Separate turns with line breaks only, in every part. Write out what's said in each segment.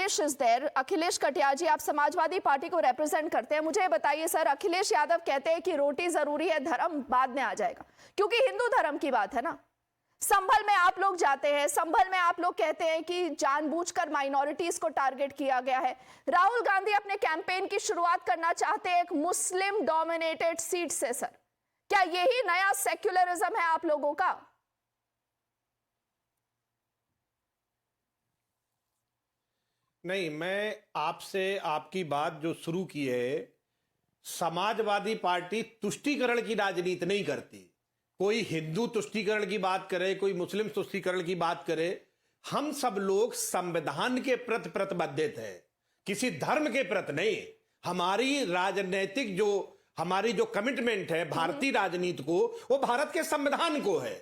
Akhilesh is there. Akhilesh Katiyar ji, आप Samajwadi party को represent करते हैं। मुझे बताइए सर, अखिलेश यादव कहते हैं कि रोटी जरूरी है, धर्म बाद में आ जाएगा, क्योंकि हिंदू धर्म की बात है ना। संभल में आप लोग जाते हैं, संभल में आप लोग कहते हैं कि जानबूझकर माइनॉरिटीज को टारगेट किया गया है। राहुल गांधी अपने कैंपेन की शुरुआत करना चाहते हैं एक मुस्लिम डोमिनेटेड सीट से। सर, क्या यही नया सेक्युलरिज्म है आप लोगों का?
नहीं, मैं आपसे आपकी बात जो शुरू की है, समाजवादी पार्टी तुष्टीकरण की राजनीति नहीं करती। कोई हिंदू तुष्टीकरण की बात करे, कोई मुस्लिम तुष्टीकरण की बात करे, हम सब लोग संविधान के प्रति प्रतिबद्ध हैं, किसी धर्म के प्रति नहीं। हमारी राजनीतिक हमारी जो कमिटमेंट है भारतीय राजनीति को, वो भारत के संविधान को है,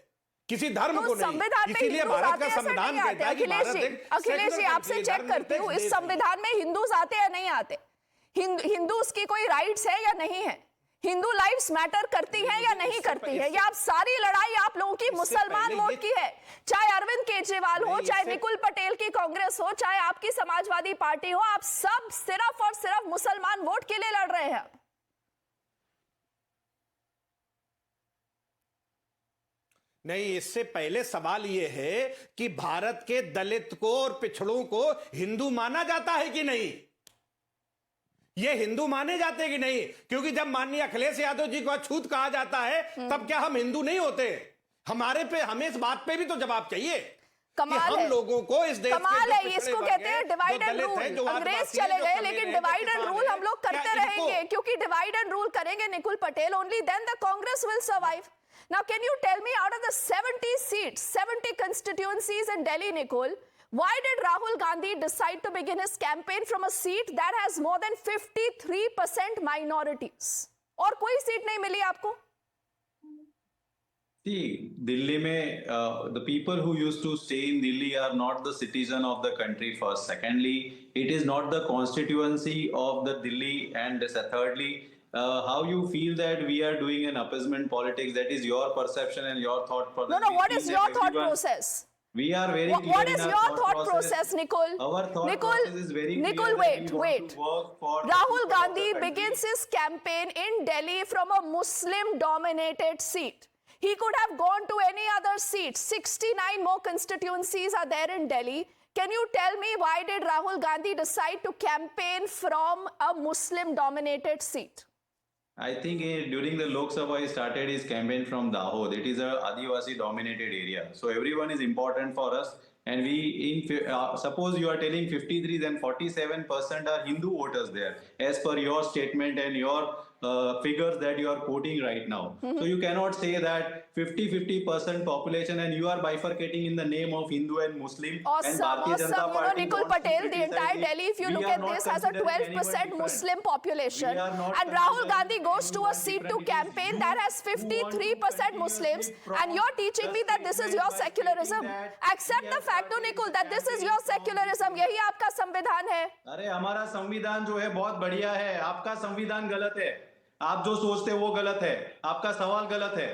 किसी धर्म को नहीं। इसीलिए भारत का संविधान कहता है कि भारत एक
अखिलेश जी, आपसे चेक करती हूँ, इस संविधान में हिंदूज आते या नहीं आते? हिंदूज की कोई राइट्स है या नहीं है? हिंदू लाइव्स मैटर करती हैं या नहीं करती है? या आप सारी लड़ाई आप लोगों की मुसलमान वोट की है? चाहे अरविंद केजरीवाल हो, चाहे निकुल पटेल की कांग्रेस हो, चाहे आपकी समाजवादी पार्टी हो, आप सब सिर्फ और सिर्फ मुसलमान वोट के लिए लड़ रहे हैं।
नहीं, इससे पहले सवाल यह है कि भारत के दलित को और पिछड़ों को हिंदू माना जाता है कि नहीं? ये हिंदू माने जाते हैं कि नहीं? क्योंकि जब माननीय अखिलेश यादव जी को अछूत कहा जाता है, तब क्या हम हिंदू नहीं होते? हमें इस बात पे भी तो जवाब चाहिए।
कमाल
हम
है,
लोगों को इस देश
कमाल है, इसको कहते हैं डिवाइड एंड रूल। अंग्रेज चले गए, लेकिन डिवाइड एंड रूल हम लोग करते रहेंगे, क्योंकि डिवाइड एंड रूल करेंगे Nikul Patel, only then the Congress will survive. Now, can you tell me, out of the 70 seats, 70 constituencies in Delhi, Nicole, why did Rahul Gandhi decide to begin his campaign from a seat that has more than 53% minorities? और कोई seat नहीं मिली आपको?
See, Delhi mein, the people who used to stay in Delhi are not the citizen of the country first. Secondly, it is not the constituency of the Delhi. And thirdly, how you feel that we are doing an appeasement politics, that is your perception and your thought process.
No, what is your thought process?
We are very clear.
What is your thought process, Nicole?
Our thought process is very clear.
Nicole, wait. Rahul Gandhi begins his campaign in Delhi from a Muslim-dominated seat. He could have gone to any other seat. 69 more constituencies are there in Delhi. Can you tell me, why did Rahul Gandhi decide to campaign from a Muslim-dominated seat?
I think during the Lok Sabha he started his campaign from Dahod. It is a Adivasi dominated area. So everyone is important for us. And suppose you are telling 53, then 47% are Hindu voters there, as per your statement and your figures that you are quoting right now. So you cannot say that 50% population and you are bifurcating in the name of Hindu and Muslim.
Awesome. Nikul Patel, the entire Delhi, if you look at this, has a 12% Muslim population. And Rahul Gandhi goes to a seat to campaign that has 53% Muslims. And you're teaching me that this is your secularism. Accept the fact, Nikul, that this is your secularism. यही आपका संविधान है।
अरे हमारा संविधान जो है बहुत बढ़िया है, आपका संविधान गलत है। आप जो सोचते हैं वो गलत है, आपका सवाल गलत है।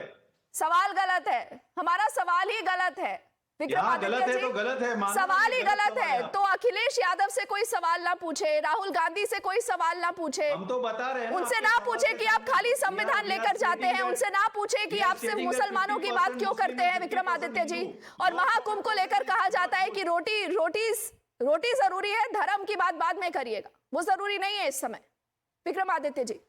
सवाल गलत है, हमारा सवाल ही गलत है।
गलत है तो गलत है,
सवाल ही गलत है। तो अखिलेश यादव से कोई सवाल ना पूछे, राहुल गांधी से कोई सवाल ना पूछे,
हम तो बता रहे हैं,
उनसे ना पूछे कि आप खाली संविधान लेकर जाते हैं, उनसे ना पूछे कि आप सिर्फ मुसलमानों की बात क्यों करते हैं, विक्रमादित्य जी। और महाकुंभ को लेकर कहा जाता है कि रोटी जरूरी है, धर्म की बात बाद में करिएगा, वो जरूरी नहीं है इस समय। विक्रमादित्य जी।